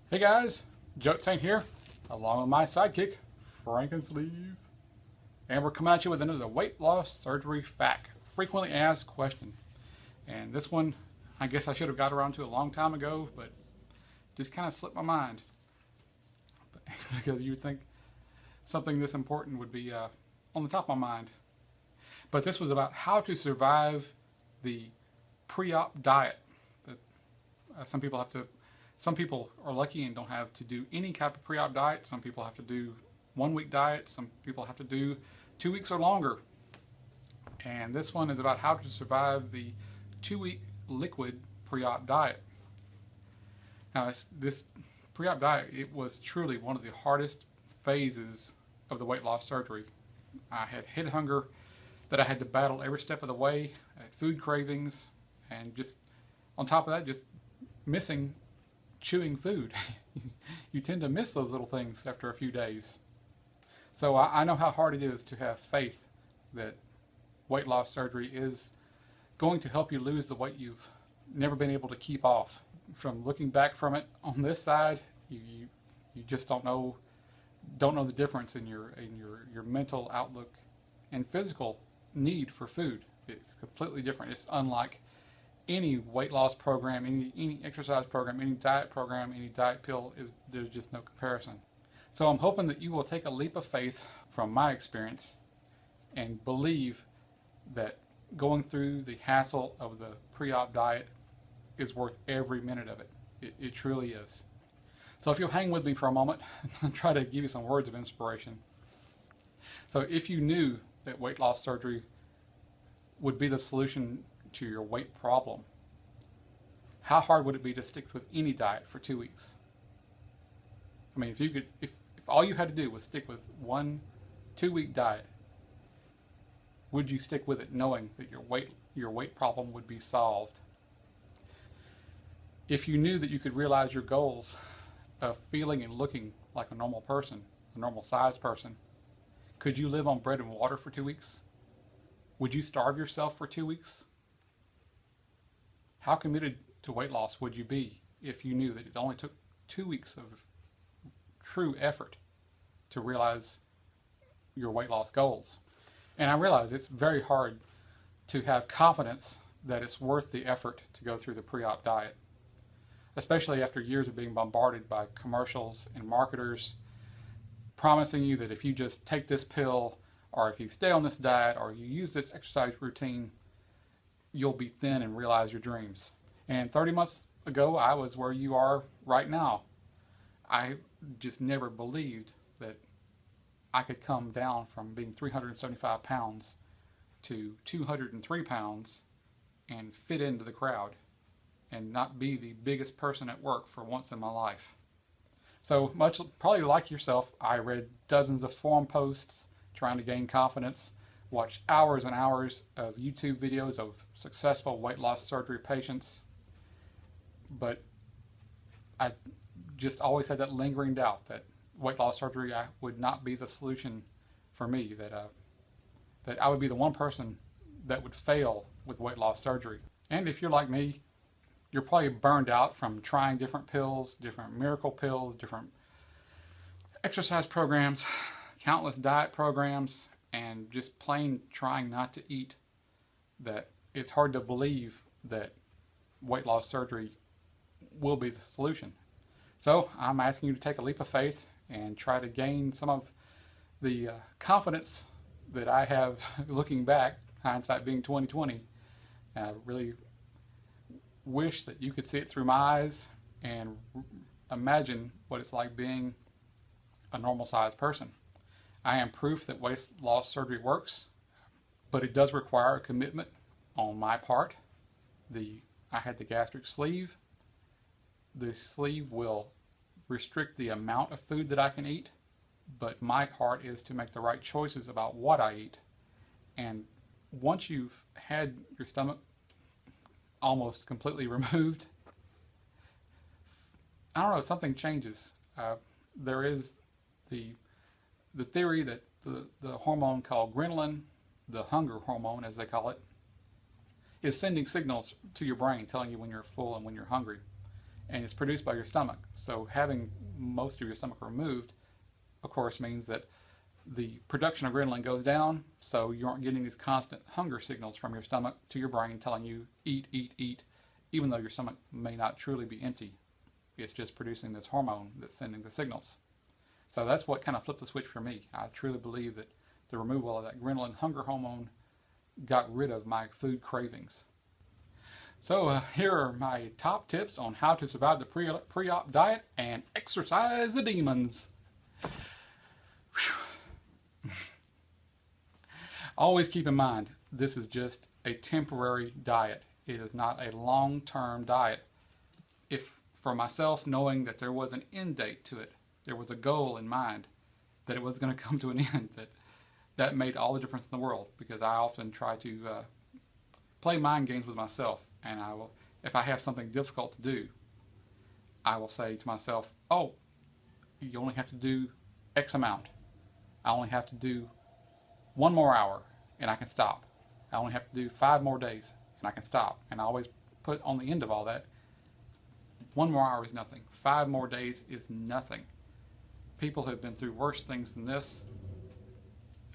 Hey guys, Joe Saint here, along with my sidekick, Frankensleeve. And we're coming at you with another weight loss surgery fact, frequently asked question. And this one, I guess I should have got around to a long time ago, but just kind of slipped my mind. Because you'd think something this important would be on the top of my mind. But this was about how to survive the pre-op diet. That some people are lucky and don't have to do any type of pre-op diet. Some people have to do 1 week diet. Some people have to do 2 weeks or longer. And this one is about how to survive the 2-week liquid pre-op diet. Now, this pre-op diet, it was truly one of the hardest phases of the weight loss surgery. I had head hunger that I had to battle every step of the way. I had food cravings, and just on top of that, just missing chewing food. You tend to miss those little things after a few days. So I know how hard it is to have faith that weight loss surgery is going to help you lose the weight you've never been able to keep off. From looking back from it on this side, you just don't know the difference in your mental outlook and physical need for food. It's completely different. It's unlike any weight loss program, any exercise program, any diet pill. There's just no comparison. So I'm hoping that you will take a leap of faith from my experience and believe that going through the hassle of the pre-op diet is worth every minute of it. It truly is. So if you'll hang with me for a moment, I'll try to give you some words of inspiration. So if you knew that weight loss surgery would be the solution to your weight problem, how hard would it be to stick with any diet for 2 weeks? I mean, if all you had to do was stick with 1 2-week diet, would you stick with it knowing that your weight problem would be solved? If you knew that you could realize your goals of feeling and looking like a normal person, a normal sized person, could you live on bread and water for 2 weeks? Would you starve yourself for 2 weeks? How committed to weight loss would you be if you knew that it only took 2 weeks of true effort to realize your weight loss goals? And I realize it's very hard to have confidence that it's worth the effort to go through the pre-op diet, especially after years of being bombarded by commercials and marketers promising you that if you just take this pill, or if you stay on this diet, or you use this exercise routine, you'll be thin and realize your dreams. And 30 months ago, I was where you are right now. I just never believed that I could come down from being 375 pounds to 203 pounds and fit into the crowd and not be the biggest person at work for once in my life. So much probably like yourself, I read dozens of forum posts trying to gain confidence, watched hours and hours of YouTube videos of successful weight loss surgery patients, but I just always had that lingering doubt that weight loss surgery would not be the solution for me, that I would be the one person that would fail with weight loss surgery. And if you're like me, you're probably burned out from trying different pills, different miracle pills, different exercise programs, countless diet programs, and just plain trying not to eat, that it's hard to believe that weight loss surgery will be the solution. So I'm asking you to take a leap of faith and try to gain some of the confidence that I have looking back, hindsight being 20/20. I really wish that you could see it through my eyes and imagine what it's like being a normal sized person. I am proof that weight loss surgery works, but it does require a commitment on my part. I had the gastric sleeve. The sleeve will restrict the amount of food that I can eat, but my part is to make the right choices about what I eat. And once you've had your stomach almost completely removed, I don't know, something changes. There is the theory that the hormone called ghrelin, the hunger hormone as they call it, is sending signals to your brain telling you when you're full and when you're hungry. and it's produced by your stomach. So having most of your stomach removed, of course, means that the production of adrenaline goes down, so you aren't getting these constant hunger signals from your stomach to your brain telling you eat, eat, eat, even though your stomach may not truly be empty. It's just producing this hormone that's sending the signals. So that's what kind of flipped the switch for me. I truly believe that the removal of that adrenaline hunger hormone got rid of my food cravings. So here are my top tips on how to survive the pre-op diet and exercise the demons. Always keep in mind, this is just a temporary diet. It is not a long-term diet. If, for myself, knowing that there was an end date to it, there was a goal in mind, that it was going to come to an end, that made all the difference in the world, because I often try to play mind games with myself, and I will, if I have something difficult to do, I will say to myself, oh, you only have to do X amount. I only have to do 1 more hour and I can stop. I only have to do 5 more days and I can stop. And I always put on the end of all that, 1 more hour is nothing. 5 more days is nothing. People who have been through worse things than this,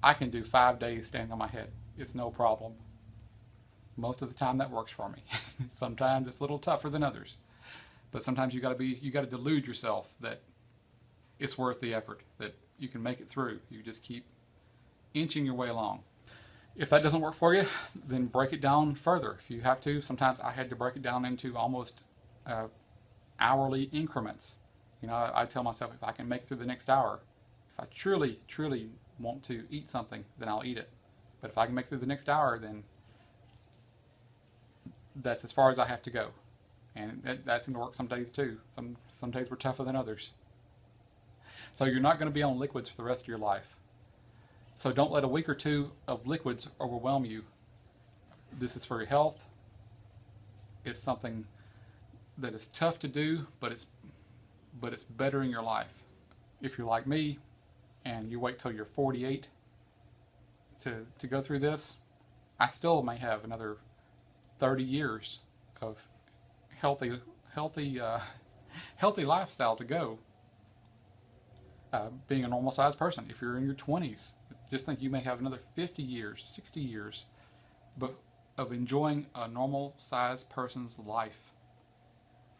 I can do 5 days standing on my head. It's no problem. Most of the time that works for me. Sometimes it's a little tougher than others. But sometimes you got to delude yourself that it's worth the effort, that you can make it through. You just keep inching your way along. If that doesn't work for you, then break it down further if you have to. Sometimes I had to break it down into almost hourly increments. You know, I tell myself if I can make it through the next hour, if I truly, truly want to eat something, then I'll eat it. But if I can make it through the next hour, then that's as far as I have to go. And that's going to work some days too. Some days were tougher than others. So you're not going to be on liquids for the rest of your life. So don't let a week or two of liquids overwhelm you. This is for your health. It's something that is tough to do, but it's bettering your life. If you're like me and you wait till you're 48 to go through this, I still may have another 30 years of healthy lifestyle to go. Being a normal sized person. If you're in your 20s, just think you may have another 50 years, 60 years of enjoying a normal sized person's life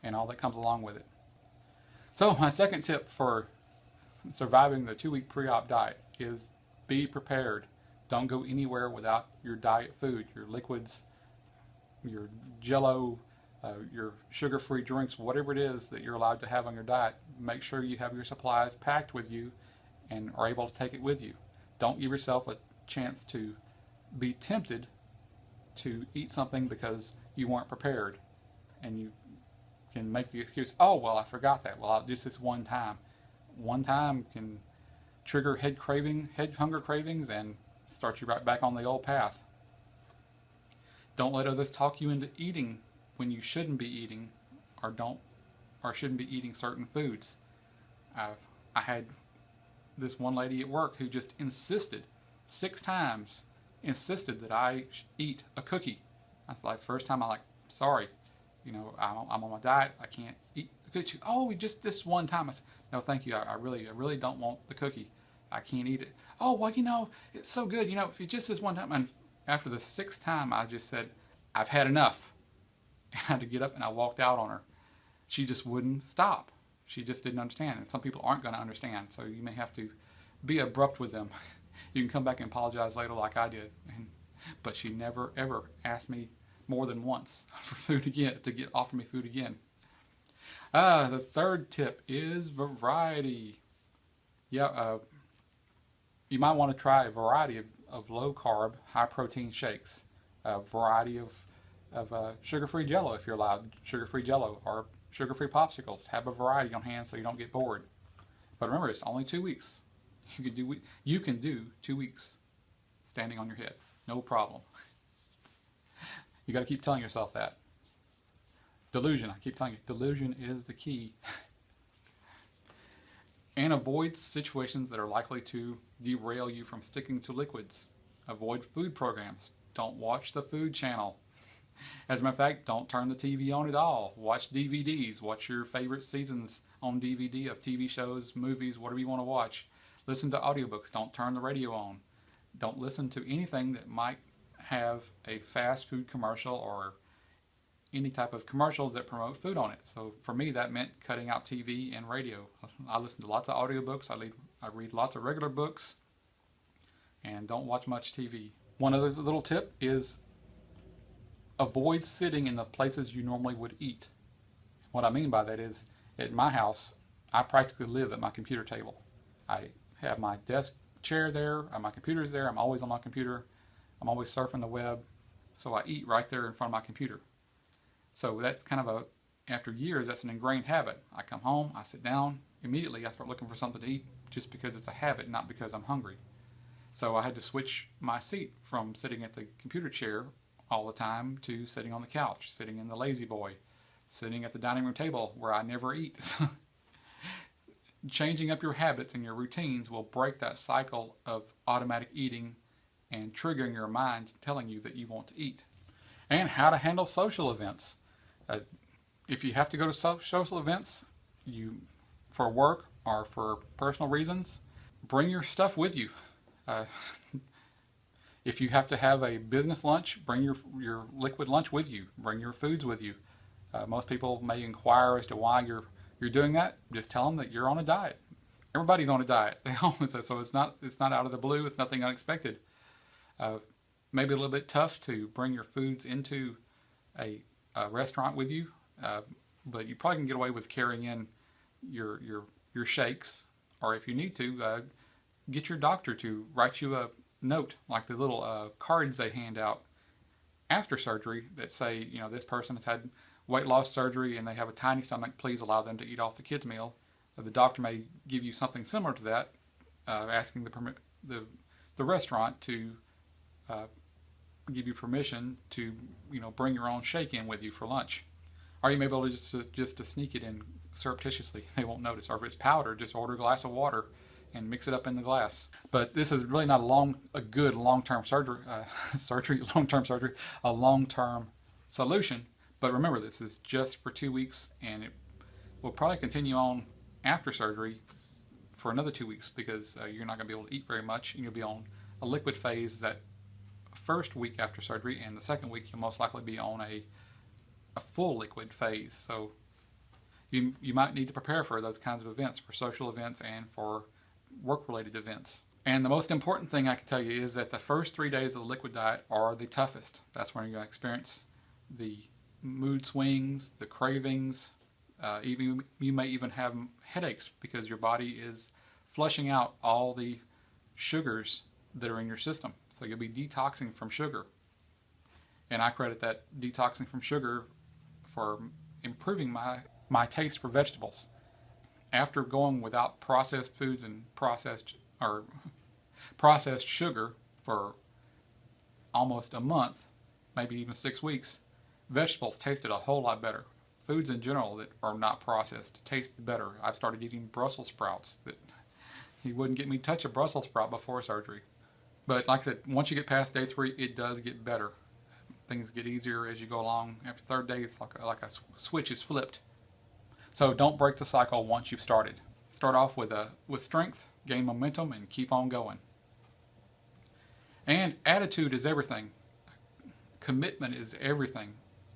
and all that comes along with it. So my second tip for surviving the 2-week pre-op diet is be prepared. Don't go anywhere without your diet food, your liquids, your Jell-O, your sugar-free drinks, whatever it is that you're allowed to have on your diet. Make sure you have your supplies packed with you and are able to take it with you. Don't give yourself a chance to be tempted to eat something because you weren't prepared and you can make the excuse, oh, well, I forgot that. Well, I'll just this one time. One time can trigger head hunger cravings and start you right back on the old path. Don't let others talk you into eating when you shouldn't be eating or shouldn't be eating certain foods. I had this one lady at work who just insisted 6 times that I eat a cookie. I was like, first time I'm like, sorry, you know, I'm on my diet, I can't eat the cookie. Oh, just this one time. I said, no, thank you, I really don't want the cookie. I can't eat it. Oh, well, you know, it's so good, you know, if you just this one time. And after the 6th time, I just said, I've had enough. I had to get up and I walked out on her. She just wouldn't stop. She just didn't understand. And some people aren't going to understand, so you may have to be abrupt with them. You can come back and apologize later like I did. But she never, ever asked me more than once for food again, to offer me food again. The third tip is variety. Yeah, you might want to try a variety of low-carb, high-protein shakes. A variety of sugar-free Jell-O if you're allowed sugar-free Jell-O, or sugar-free popsicles. Have a variety on hand so you don't get bored. But remember, it's only 2 weeks. You can do 2 weeks standing on your head, no problem. You got to keep telling yourself that. Delusion, I keep telling you, delusion is the key. And avoid situations that are likely to derail you from sticking to liquids. Avoid food programs. Don't watch the Food Channel. As a matter of fact, don't turn the TV on at all. Watch DVDs. Watch your favorite seasons on DVD of TV shows, movies, whatever you want to watch. Listen to audiobooks. Don't turn the radio on. Don't listen to anything that might have a fast food commercial or any type of commercials that promote food on it. So for me, that meant cutting out TV and radio. I listen to lots of audiobooks. I read lots of regular books and don't watch much TV. One other little tip is avoid sitting in the places you normally would eat. What I mean by that is, at my house, I practically live at my computer table. I have my desk chair there, my computer's there, I'm always on my computer, I'm always surfing the web, so I eat right there in front of my computer. So that's kind of after years, that's an ingrained habit. I come home, I sit down, immediately I start looking for something to eat just because it's a habit, not because I'm hungry. So I had to switch my seat from sitting at the computer chair all the time to sitting on the couch, sitting in the lazy boy, sitting at the dining room table where I never eat. Changing up your habits and your routines will break that cycle of automatic eating and triggering your mind telling you that you want to eat. And how to handle social events. If you have to go to social events for work or for personal reasons, bring your stuff with you. If you have to have a business lunch, bring your liquid lunch with you. Bring your foods with you. Most people may inquire as to why you're doing that. Just tell them that you're on a diet. Everybody's on a diet. So it's not out of the blue. It's nothing unexpected. Maybe a little bit tough to bring your foods into a restaurant with you, but you probably can get away with carrying in your shakes, or if you need to, get your doctor to write you a note, like the little cards they hand out after surgery that say, this person has had weight loss surgery and they have a tiny stomach, please allow them to eat off the kids' meal. The doctor may give you something similar to that, asking the restaurant to give you permission to bring your own shake in with you for lunch, or you may be able to just to sneak it in surreptitiously. They won't notice. Or if it's powder, just order a glass of water and mix it up in the glass. But this is really not a good long-term a long-term solution. But remember, this is just for 2 weeks, and it will probably continue on after surgery for another 2 weeks, because you're not going to be able to eat very much, and you'll be on a liquid phase that first week after surgery, and the second week you'll most likely be on a full liquid phase. So you might need to prepare for those kinds of events, for social events and for work-related events. And the most important thing I can tell you is that the first 3 days of the liquid diet are the toughest. That's when you're going to experience the mood swings, the cravings, you may even have headaches because your body is flushing out all the sugars that are in your system. So you'll be detoxing from sugar. And I credit that detoxing from sugar for improving my taste for vegetables. After going without processed foods and processed sugar for almost a month, maybe even 6 weeks, vegetables tasted a whole lot better. Foods in general that are not processed taste better. I've started eating Brussels sprouts. That he wouldn't get me to touch a Brussels sprout before surgery. But like I said, once you get past day 3, it does get better. Things get easier as you go along. After the 3rd day, it's like a switch is flipped. So don't break the cycle once you've started. Start off with strength, gain momentum, and keep on going. And attitude is everything. Commitment is everything.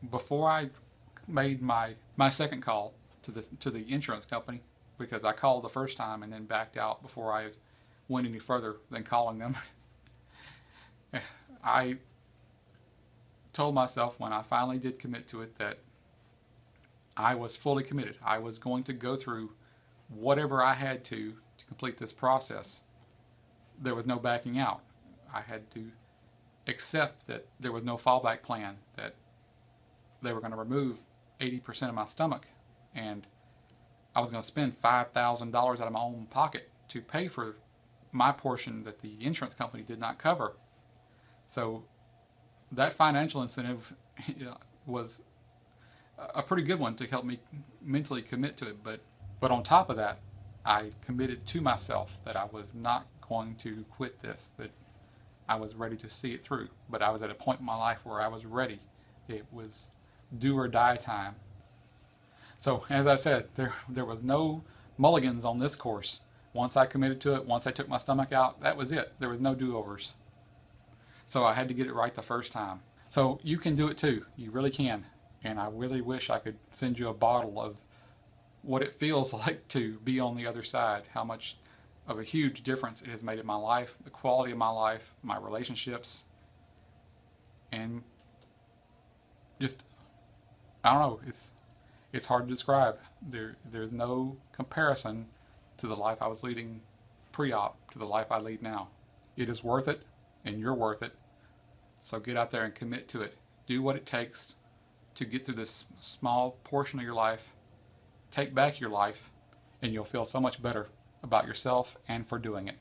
Before I made my second call to the insurance company, because I called the first time and then backed out before I went any further than calling them, I told myself when I finally did commit to it that I was fully committed. I was going to go through whatever I had to complete this process. There was no backing out. I had to accept that there was no fallback plan, that they were going to remove 80% of my stomach, and I was going to spend $5,000 out of my own pocket to pay for my portion that the insurance company did not cover. So that financial incentive was a pretty good one to help me mentally commit to it. But on top of that, I committed to myself that I was not going to quit this, that I was ready to see it through. But I was at a point in my life where I was ready. It was do or die time. So as I said, there was no mulligans on this course. Once I committed to it, once I took my stomach out, that was it. There was no do-overs. So I had to get it right the first time. So you can do it too. You really can. And I really wish I could send you a bottle of what it feels like to be on the other side, how much of a huge difference it has made in my life, the quality of my life, my relationships, and just, I don't know, it's hard to describe. There's no comparison to the life I was leading pre-op to the life I lead now. It is worth it, and you're worth it. So get out there and commit to it. Do what it takes to get through this small portion of your life. Take back your life, and you'll feel so much better about yourself and for doing it.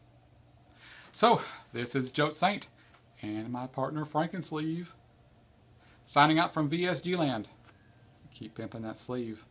So, this is Joe Saint and my partner Frankensleeve, signing out from VSG land. Keep pimping that sleeve.